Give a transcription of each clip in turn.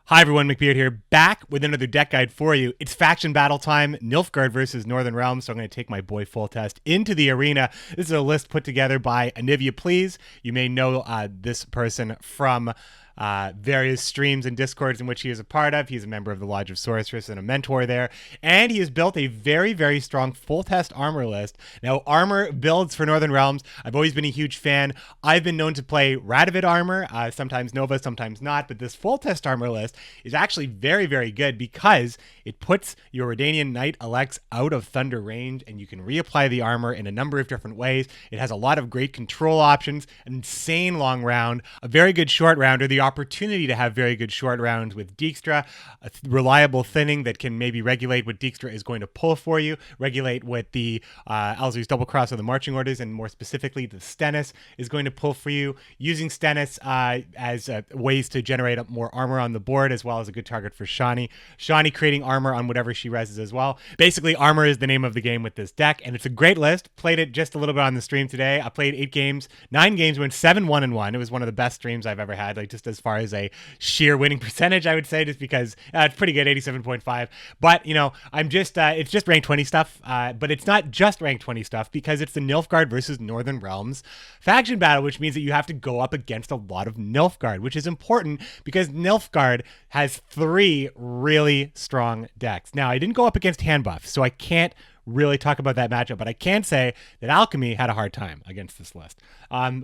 Hi everyone, McBeard here, back with another deck guide for you. It's faction battle time, Nilfgaard versus Northern Realms, so I'm going to take my boy Foltest into the arena. This is a list put together by Anivia Please. You may know this person from various streams and discords in which he is a part of. He's a member of the Lodge of Sorceress and a mentor there. And he has built a very, very strong Foltest Armour list. Now, Armour builds for Northern Realms. I've always been a huge fan. I've been known to play Radovid Armour, sometimes Nova, sometimes not. But this Foltest Armour list is actually very, very good because it puts your Redanian Knight Elects out of Thunder range, and you can reapply the armor in a number of different ways. It has a lot of great control options, an insane long round, a very good short rounder, the opportunity to have very good short rounds with Dijkstra, a reliable thinning that can maybe regulate what Dijkstra is going to pull for you, regulate what the Alzur's Double Cross or the Marching Orders, and more specifically the Stennis is going to pull for you, using Stennis as ways to generate up more armor on the board, as well as a good target for Shani. Shani creating armor on whatever she reses as well. Basically, armor is the name of the game with this deck, and it's a great list. Played it just a little bit on the stream today. I played 9 games, went 7-1-1. It was one of the best streams I've ever had, like just as far as a sheer winning percentage, I would say, just because it's pretty good, 87.5. But, you know, it's just rank 20 stuff, but it's not just rank 20 stuff because it's the Nilfgaard versus Northern Realms faction battle, which means that you have to go up against a lot of Nilfgaard, which is important because Nilfgaard has 3 really strong decks. Now, I didn't go up against hand buff, so I can't really talk about that matchup, but I can say that Alchemy had a hard time against this list.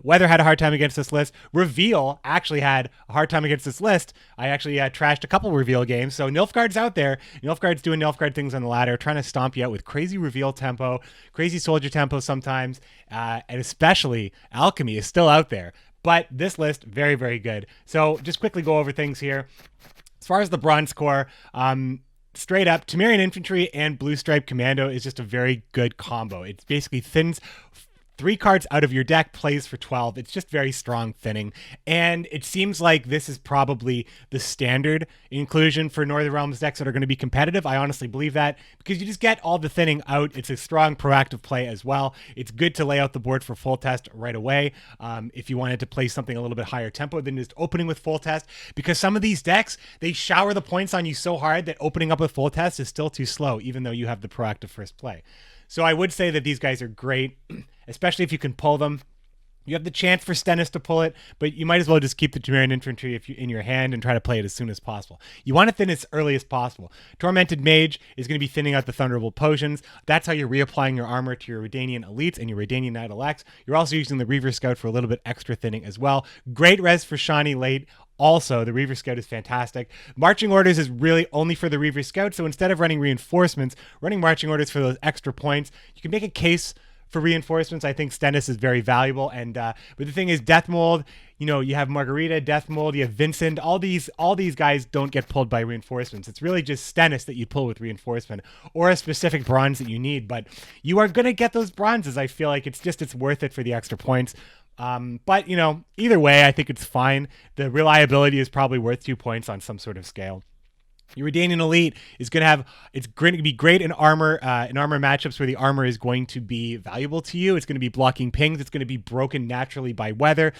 Weather had a hard time against this list. Reveal actually had a hard time against this list. I actually trashed a couple Reveal games, so Nilfgaard's out there. Nilfgaard's doing Nilfgaard things on the ladder, trying to stomp you out with crazy Reveal tempo, crazy Soldier tempo sometimes, and especially Alchemy is still out there. But this list, very, very good. So just quickly go over things here. As far as the bronze core, straight up, Temerian Infantry and Blue Stripe Commando is just a very good combo. It basically thins 3 cards out of your deck, plays for 12. It's just very strong thinning. And it seems like this is probably the standard inclusion for Northern Realms decks that are going to be competitive. I honestly believe that because you just get all the thinning out. It's a strong proactive play as well. It's good to lay out the board for Foltest right away if you wanted to play something a little bit higher tempo than just opening with Foltest, because some of these decks, they shower the points on you so hard that opening up with Foltest is still too slow, even though you have the proactive first play. So I would say that these guys are great, especially if you can pull them. You have the chance for Stennis to pull it, but you might as well just keep the Temerian Infantry in your hand and try to play it as soon as possible. You want to thin as early as possible. Tormented Mage is going to be thinning out the Thunderbolt Potions. That's how you're reapplying your armor to your Redanian Elites and your Redanian Knight Elects. You're also using the Reaver Scout for a little bit extra thinning as well. Great res for Shani late. Also, the Reaver Scout is fantastic. Marching Orders is really only for the Reaver Scout, so instead of running reinforcements, running Marching Orders for those extra points, you can make a case for reinforcements. I think Stennis is very valuable, and but the thing is, Death Mold, you know, you have Margarita, Death Mold, you have Vincent, all these guys don't get pulled by reinforcements. It's really just Stennis that you pull with reinforcement, or a specific bronze that you need, but you are going to get those bronzes. I feel like it's worth it for the extra points. But, you know, either way, I think it's fine. The reliability is probably worth 2 points on some sort of scale. Your Redanian Elite is going to be great in armor matchups where the armor is going to be valuable to you. It's going to be blocking pings. It's going to be broken naturally by weather.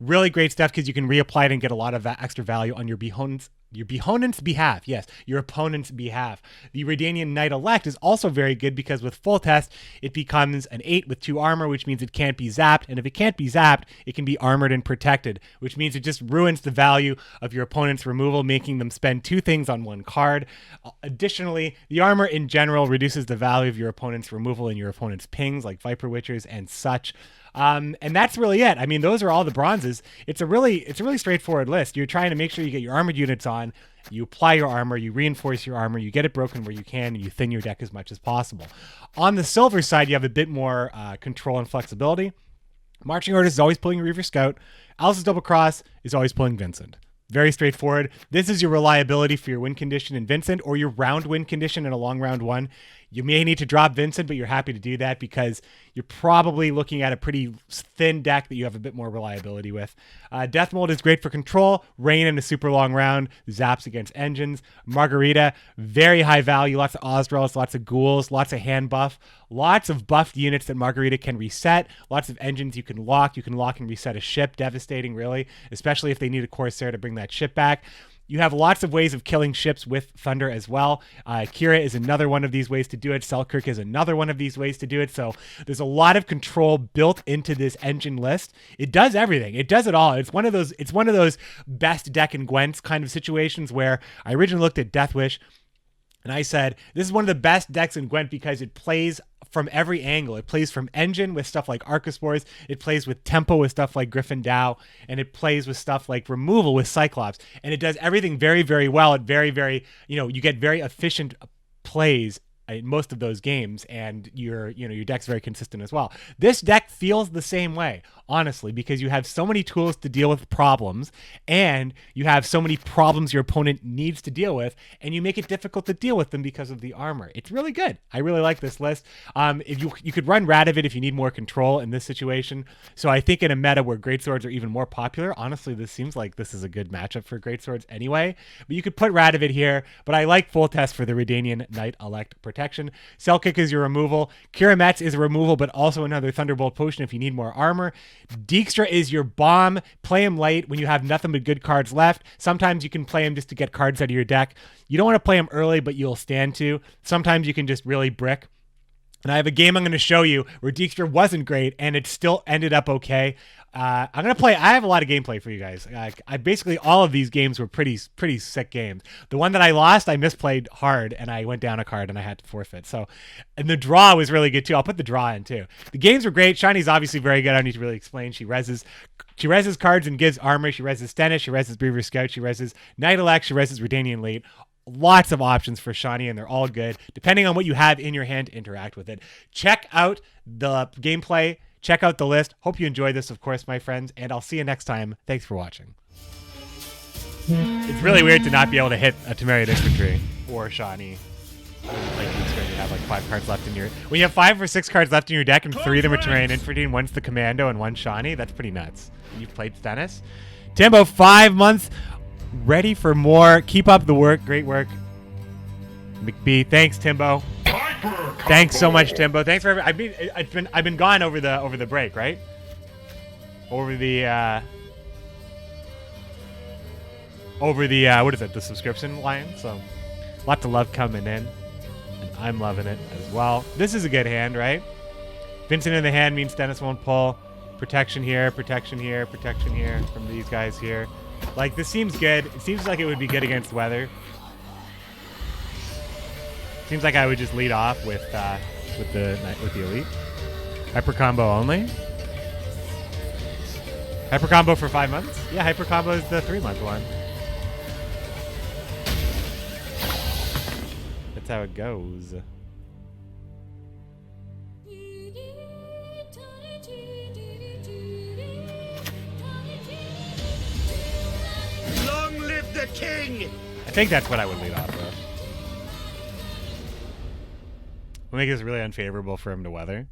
Really great stuff because you can reapply it and get a lot of extra value on your opponent's behalf. Yes, your opponent's behalf. The Redanian Knight Elect is also very good because with Foltest, it becomes an 8 with 2 armor, which means it can't be zapped. And if it can't be zapped, it can be armored and protected, which means it just ruins the value of your opponent's removal, making them spend 2 things on 1 card. Additionally, the armor in general reduces the value of your opponent's removal and your opponent's pings, like Viper Witchers and such. And that's really it. I mean, those are all the bronzes. It's a really straightforward list. You're trying to make sure you get your armored units on, you apply your armor, you reinforce your armor, you get it broken where you can, and you thin your deck as much as possible. On the silver side, you have a bit more control and flexibility. Marching Orders is always pulling Reaver Scout. Alzur's Double Cross is always pulling Vincent. Very straightforward. This is your reliability for your win condition in Vincent, or your round win condition in a long round 1. You may need to drop Vincent, but you're happy to do that because you're probably looking at a pretty thin deck that you have a bit more reliability with. Death Mold is great for control. Rain in a super long round. Zaps against engines. Margarita, very high value. Lots of Ozdrals, lots of ghouls, lots of hand buff. Lots of buffed units that Margarita can reset. Lots of engines you can lock. You can lock and reset a ship. Devastating, really, especially if they need a Corsair to bring that ship back. You have lots of ways of killing ships with thunder as well. Kira is another one of these ways to do it. Selkirk is another one of these ways to do it. So there's a lot of control built into this engine list. It does everything. It does it all. It's one of those best deck in Gwent kind of situations where I originally looked at Deathwish and I said, this is one of the best decks in Gwent because it plays from every angle. It plays from engine with stuff like Archospores. It plays with tempo with stuff like Griffin Dow. And it plays with stuff like removal with Cyclops. And it does everything very, very well. It very, you get very efficient plays in most of those games, and your deck's very consistent as well. This deck feels the same way, honestly, because you have so many tools to deal with problems, and you have so many problems your opponent needs to deal with, and you make it difficult to deal with them because of the armor. It's really good. I really like this list. If you could run Radovid if you need more control in this situation. So I think in a meta where greatswords are even more popular, honestly, this seems like this is a good matchup for greatswords anyway. But you could put Radovid here, but I like Foltest for the Redanian Knight Elect protection. Selkirk is your removal. Kira Metz is a removal, but also another Thunderbolt potion if you need more armor. Dijkstra is your bomb. Play him late when you have nothing but good cards left. Sometimes you can play him just to get cards out of your deck. You don't want to play him early, but you'll stand to. Sometimes you can just really brick. And I have a game I'm going to show you where Dijkstra wasn't great, and it still ended up okay. I have a lot of gameplay for you guys. I basically, all of these games were pretty sick games. The one that I lost, I misplayed hard, and I went down a card, and I had to forfeit. So, and the draw was really good, too. I'll put the draw in, too. The games were great. Shiny's obviously very good. I don't need to really explain. She reses cards and gives armor. She reses Stennis. She reses Beaver Scout. She reses Knight Elect. She reses Redanian Lead. Lots of options for Shani, and they're all good. Depending on what you have in your hand to interact with it. Check out the gameplay. Check out the list. Hope you enjoyed this, of course, my friends, and I'll see you next time. Thanks for watching. It's really weird to not be able to hit a Temerian Infantry or Shani. Like you have like 5 cards left in your... When you have 5 or 6 cards left in your deck and 3 of them are Temerian Infantry and one's the Commando and one's Shani, that's pretty nuts. You've played Stennis. Timbo, 5 months. Ready for more. Keep up the work. Great work. McBee. Thanks, Timbo. Thanks so much, Timbo. Thanks for everything. I've been gone over the break, right? Over the what is it? The subscription line. So lots of love coming in, and I'm loving it as well. This is a good hand, right? Vincent in the hand means Stennis won't pull. Protection here, protection here, protection here from these guys here. Like, this seems good. It seems like it would be good against weather. Seems like I would just lead off with the elite. Hyper combo only. Hyper combo for 5 months. Yeah, hyper combo is the 3-month one. That's how it goes. Long live the king! I think that's what I would lead off with. We'll make this really unfavorable for him to weather.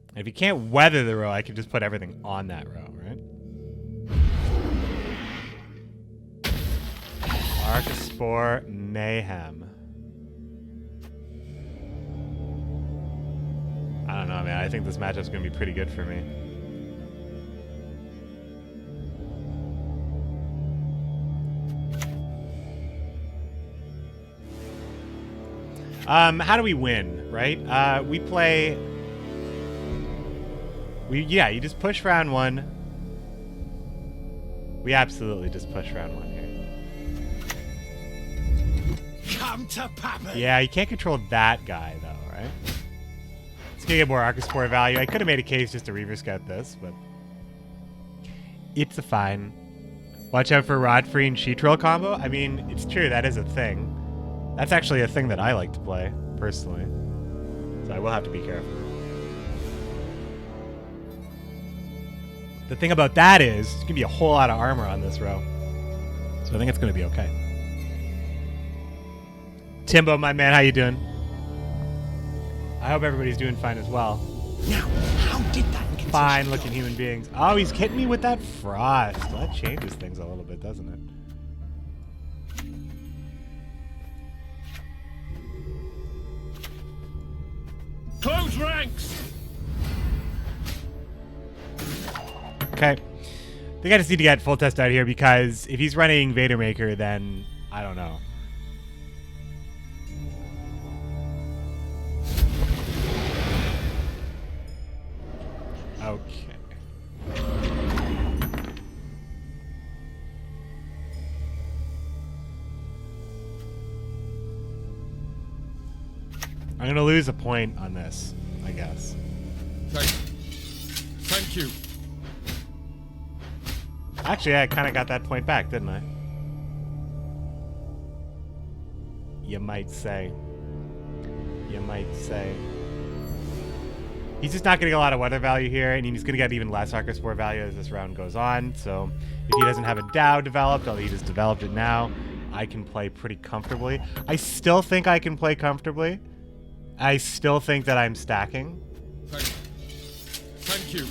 And if he can't weather the row, I can just put everything on that row, right? Archospore Mayhem. I don't know, man. I think this matchup's going to be pretty good for me. How do we win, right? You just push round 1. We absolutely just push round 1 here. Come to Papa. Yeah, you can't control that guy, though, right? It's gonna get more Archospore value. I could have made a case just to Reaver Scout this, but it's a fine. Watch out for Rodfrey and Sheetrill combo. I mean, it's true, that is a thing. That's actually a thing that I like to play, personally. So I will have to be careful. The thing about that is, there's going to be a whole lot of armor on this row. So I think it's going to be okay. Timbo, my man, how you doing? I hope everybody's doing fine as well. Now, how did that Fine-looking human beings. Oh, he's hitting me with that frost. Well, that changes things a little bit, doesn't it? Close ranks! Okay. I think I just need to get Foltest out here because if he's running Vader Maker, then I don't know. Okay. I'm going to lose a point on this, I guess. Thank you. Actually, I kind of got that point back, didn't I? You might say. You might say. He's just not going to get a lot of weather value here, and he's going to get even less Archospore value as this round goes on. So if he doesn't have a Dow developed, although he just developed it now, I can play pretty comfortably. I still think I can play comfortably. I still think that I'm stacking. Thank you.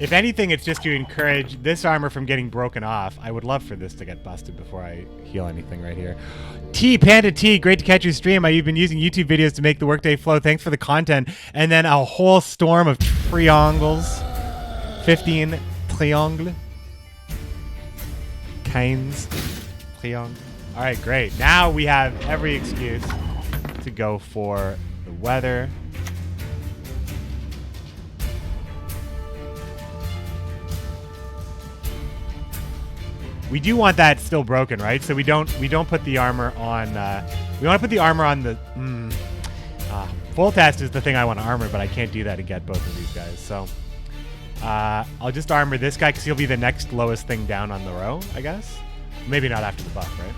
If anything, it's just to encourage this armor from getting broken off. I would love for this to get busted before I heal anything right here. Panda T, great to catch your stream. You've been using YouTube videos to make the workday flow. Thanks for the content. And then a whole storm of triangles. 15 triangle. Kinds. Triangle. All right, great. Now we have every excuse to go for the weather. We do want that still broken, right? So we don't put the armor on. We want to put the armor on the. Foltest is the thing I want to armor, but I can't do that to get both of these guys. So I'll just armor this guy because he'll be the next lowest thing down on the row, I guess. Maybe not after the buff, right?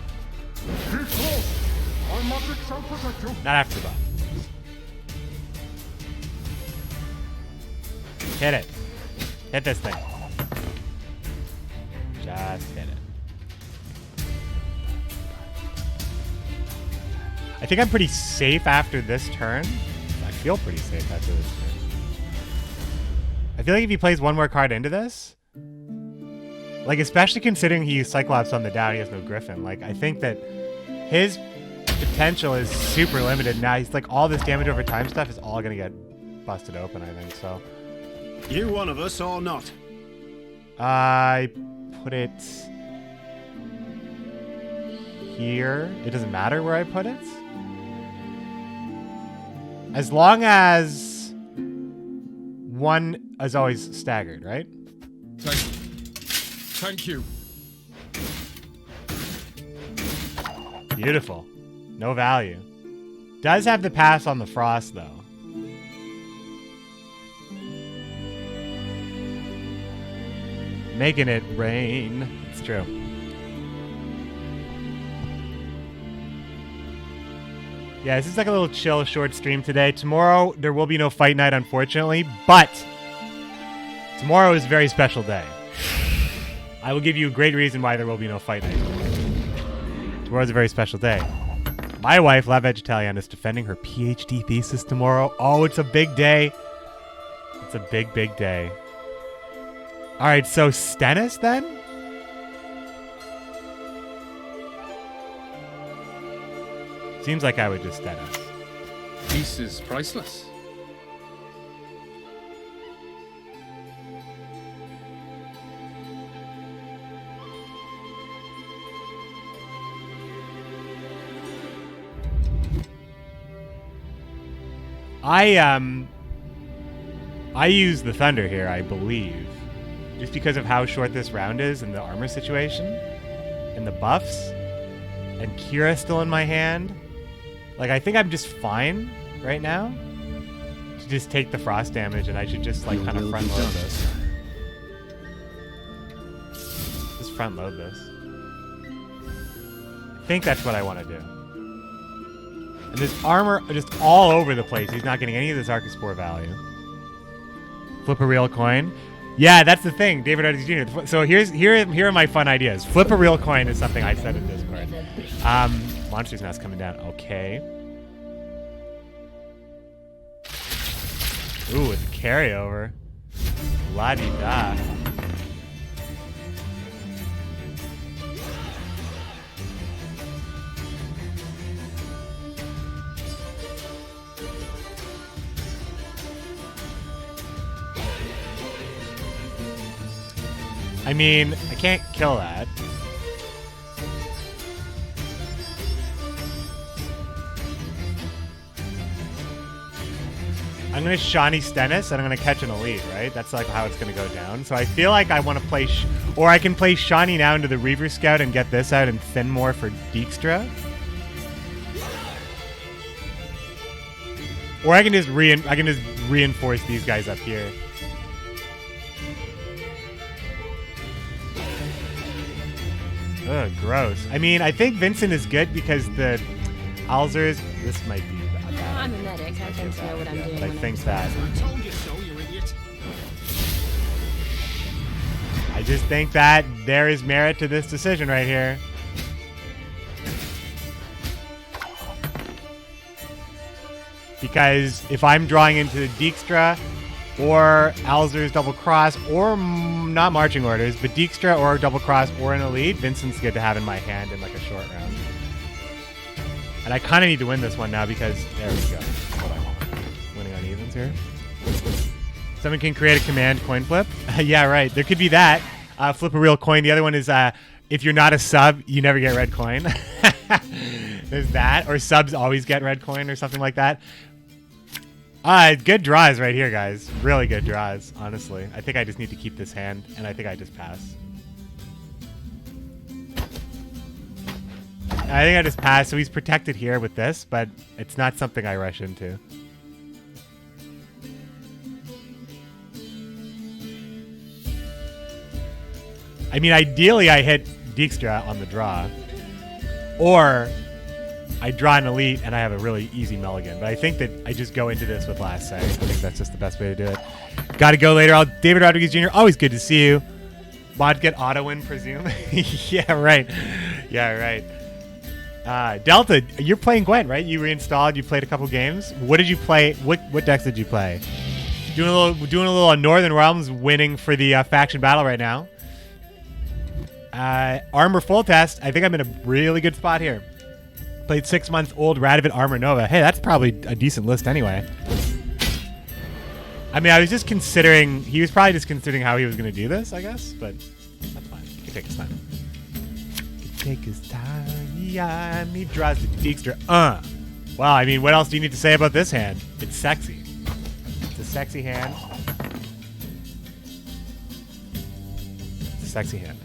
Not after the buff. Hit it. Hit this thing. Just hit it. I think I'm pretty safe after this turn. I feel pretty safe after this turn. I feel like if he plays one more card into this, like especially considering he used Cyclops on the down, he has no Griffin. Like I think that his potential is super limited. Now he's like all this damage over time stuff is all gonna get busted open, I think. So You one of us or not? I put it here. It doesn't matter where I put it. As long as one is always staggered, right? Thank you. Beautiful. No value. Does have the pass on the frost, though. Making it rain. It's true. Yeah, this is like a little chill, short stream today. Tomorrow, there will be no fight night, unfortunately, but tomorrow is a very special day. I will give you a great reason why there will be no fight night. Tomorrow's a very special day. My wife, La Vegetalian, is defending her PhD thesis tomorrow. Oh, it's a big day. It's a big, big day. All right, so Stennis then? Seems like I would just Stennis. Peace is priceless. I use the Thunder here, I believe. Just because of how short this round is and the armor situation and the buffs and Kira still in my hand. Like, I think I'm just fine right now to just take the frost damage, and I should just, like, kind of front load this. Just front load this. I think that's what I want to do. And this armor just all over the place. He's not getting any of this Archospore value. Flip a real coin. Yeah, that's the thing, David Artis Jr. So here are my fun ideas. Flip a real coin is something I said in Discord. Monster's Nest coming down. Okay. Ooh, it's a carryover. La-di-da. I mean, I can't kill that. I'm going to Shawnee Stennis, and I'm going to catch an elite, right? That's like how it's going to go down. So I feel like I want to play... or I can play Shawnee now into the Reaver Scout and get this out and thin more for Dijkstra. Or I can just reinforce these guys up here. Ugh, gross. I mean, I think Vincent is good because the Alzers... This might be... I'm a medic. I tend to know what I'm doing. But I think that... I told you so, you idiot. I just think that there is merit to this decision right here. Because if I'm drawing into Dijkstra or Alzer's double cross or not marching orders, but Dijkstra or double cross or an elite, Vincent's good to have in my hand in like a short round. And I kind of need to win this one now because there we go. That's what I want. Winning on evens here. Someone can create a command coin flip. Yeah, right. There could be that. Flip a real coin. The other one is if you're not a sub, you never get red coin. There's that. Or subs always get red coin or something like that. Good draws right here, guys. Really good draws, honestly. I think I just need to keep this hand, and I think I just pass. I think I just pass, so he's protected here with this, but it's not something I rush into. I mean, ideally I hit Dijkstra on the draw. Or I draw an elite and I have a really easy mulligan. But I think that I just go into this with last say. I think that's just the best way to do it. Gotta go later. David Rodriguez Jr., always good to see you. Mod get auto win, presume? Yeah, right. Yeah, right. Delta, you're playing Gwent, right? You reinstalled, you played a couple games. What did you play? What decks did you play? Doing a little Northern Realms, winning for the faction battle right now. Armour Foltest, I think I'm in a really good spot here. Played 6 months old Radovid Armour Nova. Hey, that's probably a decent list anyway. I mean, I was just considering, he was probably just considering how he was going to do this, I guess, but that's fine. He can take his time. He can take his time. Yeah, he draws the Dijkstra. Well, I mean, what else do you need to say about this hand? It's sexy. It's a sexy hand. It's a sexy hand.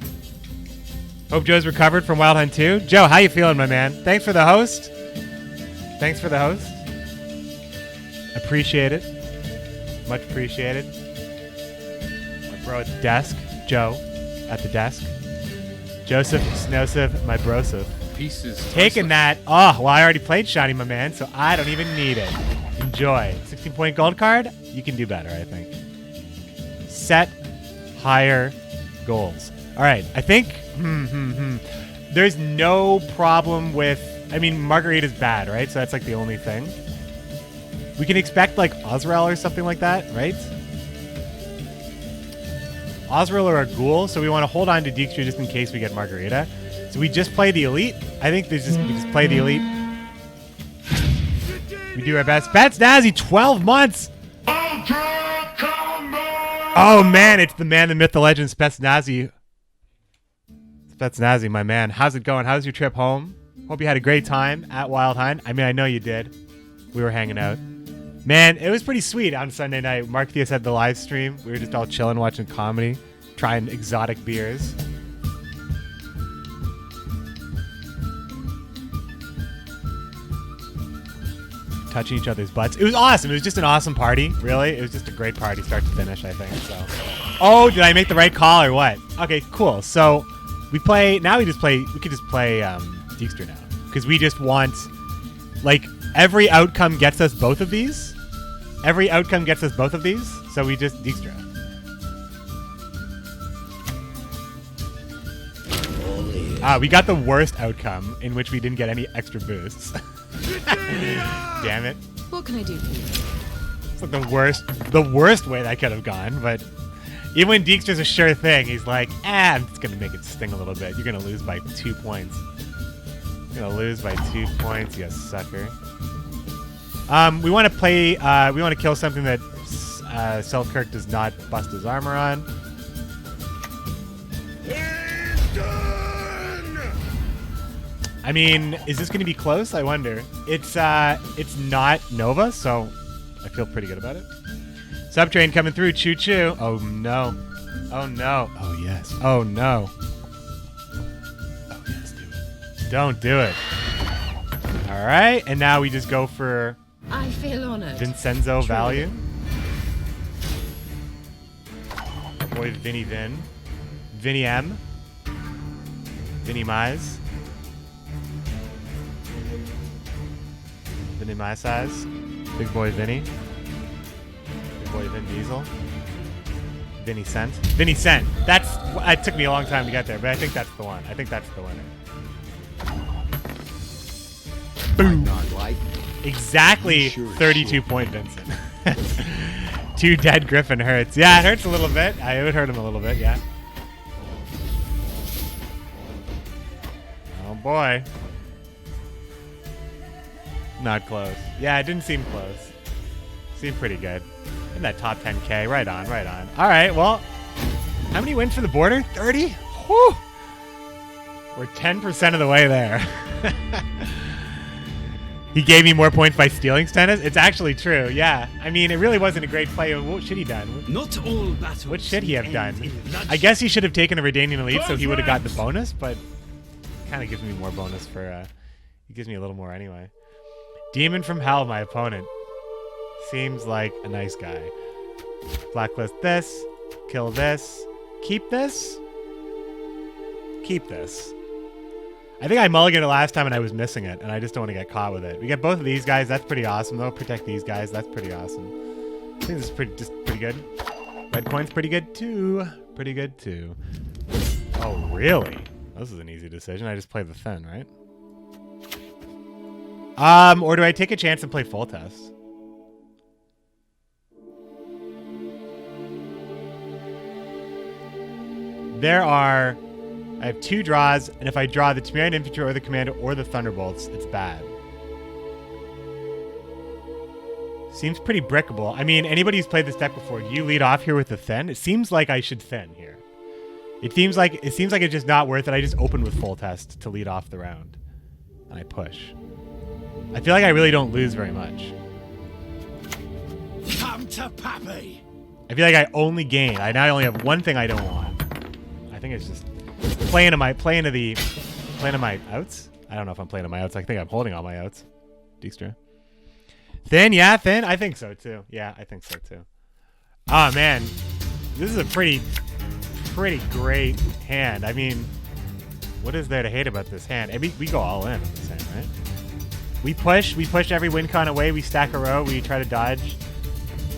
Hope Joe's recovered from Wild Hunt 2. Joe, how you feeling, my man? Thanks for the host. Thanks for the host. Appreciate it. Much appreciated. My bro at the desk. Joe at the desk. Joseph Snosif, my brosif. Pieces. Taking that. Oh, well, I already played Shiny, my man, so I don't even need it. Enjoy. 16-point gold card. You can do better, I think. Set higher goals. All right, I think there's no problem with... I mean, Margarita's bad, right? So that's like the only thing. We can expect like Osrel or something like that, right? Osrel or a Ghoul, so we want to hold on to Dijkstra just in case we get Margarita. So we just play the Elite. I think we just play the Elite. We do our best. Spetsnazzy, 12 months! Oh man, it's the man, the myth, the legend, Spetsnazzy. Spetsnazzy, my man. How's it going? How's your trip home? Hope you had a great time at Wild Hunt. I mean, I know you did. We were hanging out. Man, it was pretty sweet on Sunday night. Mark Theus had the live stream. We were just all chilling, watching comedy, trying exotic beers. Touching each other's butts. It was awesome. It was just an awesome party, really. It was just a great party, start to finish, I think. So, oh, did I make the right call or what? Okay, cool. So we play, now we could just play Dijkstra now. Because we just want, like, every outcome gets us both of these. Every outcome gets us both of these. So we just Dijkstra. We got the worst outcome in which we didn't get any extra boosts. Damn it. What can I do for you? It's like the worst way that could have gone, but even when Dijkstra's a sure thing, he's like, I'm just gonna make it sting a little bit. You're gonna lose by 2 points. You're gonna lose by 2 points, you sucker. We want to play. We want to kill something that Selkirk does not bust his armor on. I mean, is this going to be close? I wonder. It's not Nova, so I feel pretty good about it. Subtrain coming through. Choo choo. Oh no. Oh no. Oh yes. Oh no. Oh yes, do it. Don't do it. All right, and now we just go for I feel honored. Vincenzo Truly. value. Boy, Vinny Vin. Vinny M. Vinny Mize. Vinny My Size. Big boy Vinny. Big boy Vin Diesel. Vinny Cent. Vinny Cent. It took me a long time to get there, but I think that's the one. I think that's the winner. Boom. Not like. Exactly 32 point Vincent. 2 dead Griffin hurts. Yeah, it hurts a little bit. It would hurt him a little bit, yeah. Oh boy. Not close. Yeah, it didn't seem close. Seemed pretty good. In that top 10K. Right on, right on. All right, well, how many wins for the border? 30? Whew. We're 10% of the way there. He gave me more points by stealing Stennis? It's actually true, yeah. I mean, it really wasn't a great play. What should he done? Not all battles. What should he have done? end in bloodshed. I guess he should have taken the Redanian Elite so he would have got the bonus, but kind of gives me more bonus for, he gives me a little more anyway. Demon from Hell, my opponent. Seems like a nice guy. Blacklist this, kill this, keep this, keep this. I think I mulliganed it last time and I was missing it, and I just don't want to get caught with it. We get both of these guys. That's pretty awesome. They'll protect these guys. That's pretty awesome. I think this is pretty good. Red coin's pretty good too. Pretty good too. Oh, really? This is an easy decision. I just play the Thin, right? Or do I take a chance and play Foltest? I have 2 draws, and if I draw the Temerian Infantry or the Commander or the Thunderbolts, it's bad. Seems pretty brickable. I mean, anybody who's played this deck before, do you lead off here with the Thin? It seems like I should Thin here. It seems like it's just not worth it. I just open with Foltest to lead off the round, and I push. I feel like I really don't lose very much. Come to Pappy. I feel like I only gain. I now only have one thing I don't want. I think it's just playing to my outs. I don't know if I'm playing to my outs. I think I'm holding all my outs. Dijkstra. Thin, yeah, Thin. I think so too. Yeah, I think so too. Oh man, this is a pretty great hand. I mean, what is there to hate about this hand? I mean, we go all in on this hand, right? We push every win con away. We stack a row. We try to dodge.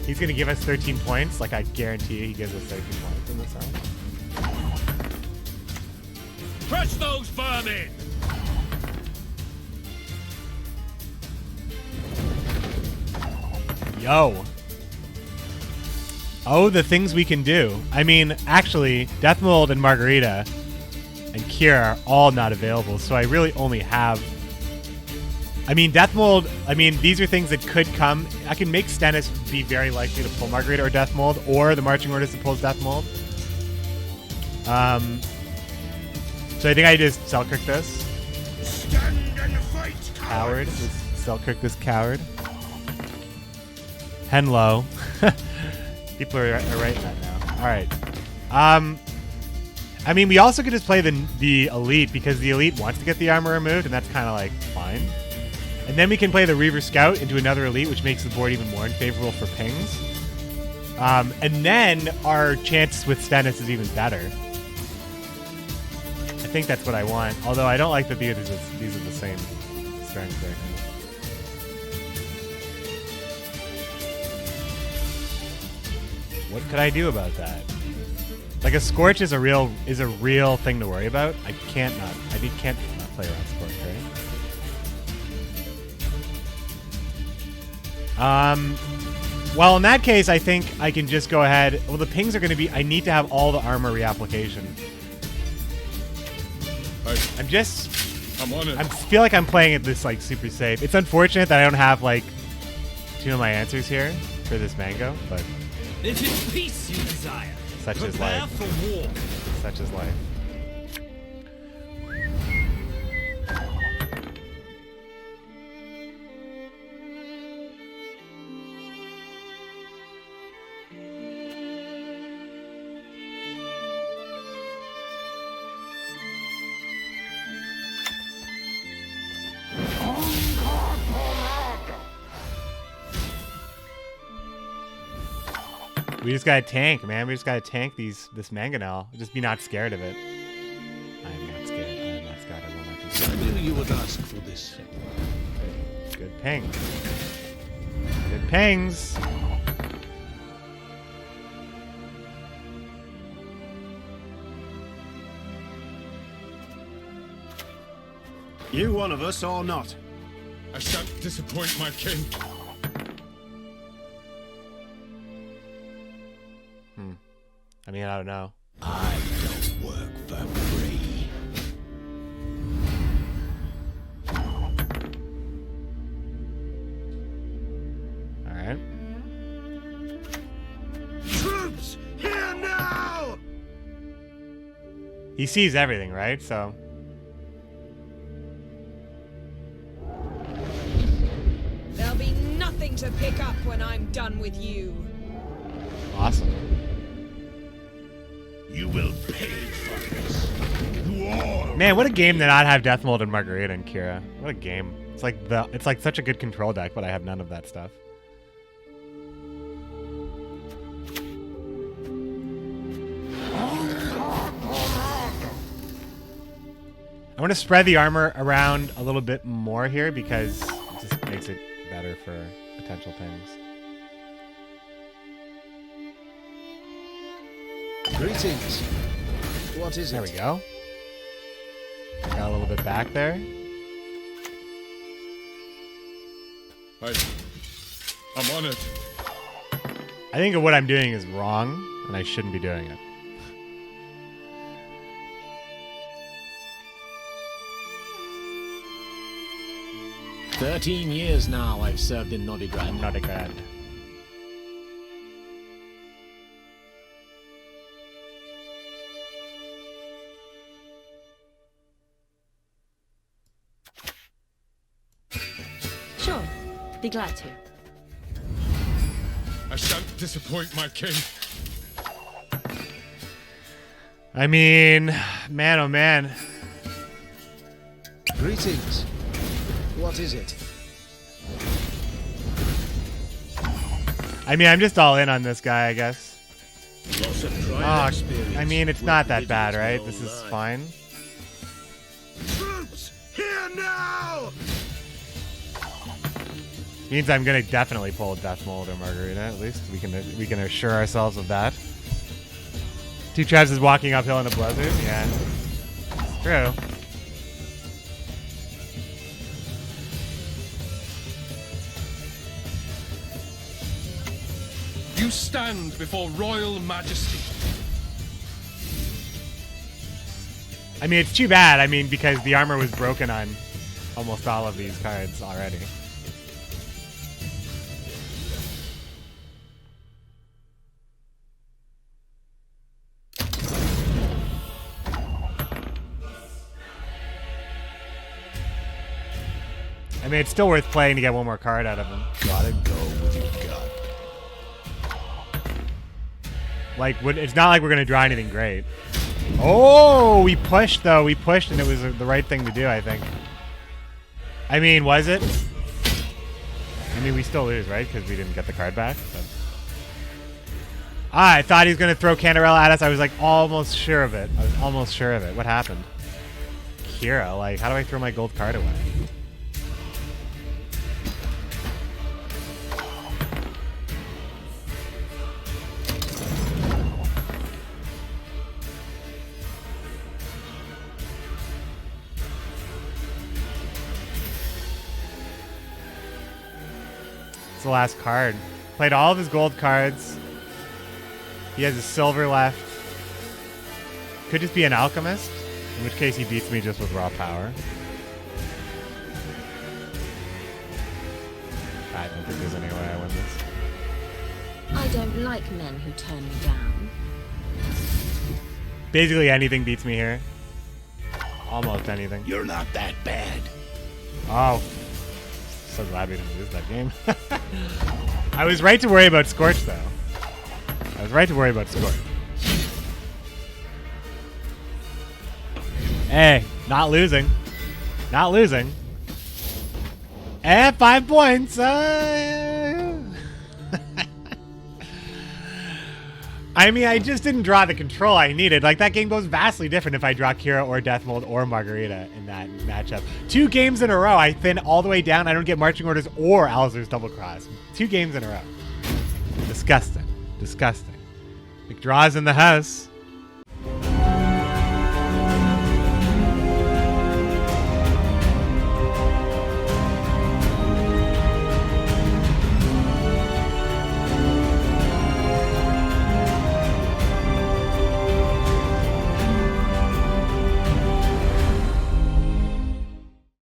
He's gonna give us 13 points. Like I guarantee you, he gives us 13 points in this round. Crush those vermin! Yo. Oh, the things we can do. I mean, actually, Deathmold and Margarita and Kira are all not available, so I really only have... I mean, Deathmold, these are things that could come. I can make Stennis be very likely to pull Margarita or Deathmold, or the Marching Orders that pulls Deathmold. So I think I just Selkirk this. Stand and fight, Coward. Just Selkirk this coward. Henlo. People are writing that now. All right. I mean, we also could just play the Elite because the Elite wants to get the armor removed, and that's kind of like fine. And then we can play the Reaver Scout into another Elite, which makes the board even more unfavorable for pings. And then our chances with Stennis is even better. I think that's what I want. Although I don't like that these are the same strength right now. What could I do about that? Like a Scorch is a real thing to worry about. I can't not play around Scorch, right? Well, in that case, I think I can just go ahead. Well, the pings are going to be... I need to have all the armor reapplication. I'm on it. I feel like I'm playing it this like super safe. It's unfortunate that I don't have like 2 of my answers here for this mango, but It is peace you desire. such is Prepare life. for war. Such is life. We just gotta tank, man. We just gotta tank this mangonel. Just be not scared of it. I am not scared. I am not scared. I will not be I scared. knew you would ask for this. Good ping. Good pings. You one of us or not? I shan't disappoint my king. I mean, I don't know. I don't work for free. All right. Troops, here now! He sees everything, right? So. There'll be nothing to pick up when I'm done with you. Awesome. You will pay for this. You all. Man, what a game to not have Death Mold and Margarita and Kira. What a game. It's like such a good control deck, but I have none of that stuff. I want to spread the armor around a little bit more here because it just makes it better for potential things. Greetings. What is it? There we go. Got a little bit back there. I'm honored. I think what I'm doing is wrong, and I shouldn't be doing it. "13 years now I've served in Nilfgaard. Not a god. Sure. Be glad to. I shan't disappoint my king. I mean, man, oh man. Greetings. What is it? I mean, I'm just all in on this guy, I guess. Lots of trial Oh, experience. I mean, it's not that bad, right? This is fine. Troops, here now! Means I'm gonna definitely pull Death Mold or Margarita. At least we can assure ourselves of that. Two Traps is walking uphill in a blizzard. Yeah, it's true. You stand before royal majesty. I mean, it's too bad. I mean, because the armor was broken on almost all of these cards already. I mean, it's still worth playing to get one more card out of him. Gotta go with your gut. Like, it's not like we're gonna draw anything great. Oh, we pushed though. We pushed, and it was the right thing to do, I think. I mean, was it? I mean, we still lose, right? Because we didn't get the card back. But... I thought he was gonna throw Cantarella at us. I was like almost sure of it. I was almost sure of it. What happened? Kira, like, how do I throw my gold card away? It's the last card. Played all of his gold cards. He has a silver left. Could just be an alchemist, in which case he beats me just with raw power. I don't think there's any way I win this. I don't like men who turn me down. Basically anything beats me here. Almost anything. You're not that bad. Oh. So glad we didn't lose that game. I was right to worry about Scorch, though. I was right to worry about Scorch. Hey, not losing. Not losing. And 5 points. I mean, I just didn't draw the control I needed. Like, that game goes vastly different if I draw Kira or Deathmold or Margarita in that matchup. 2 games in a row, I thin all the way down. I don't get Marching Orders or Alzur's Double Cross. 2 games in a row. Disgusting. Disgusting. McDraw's in the house.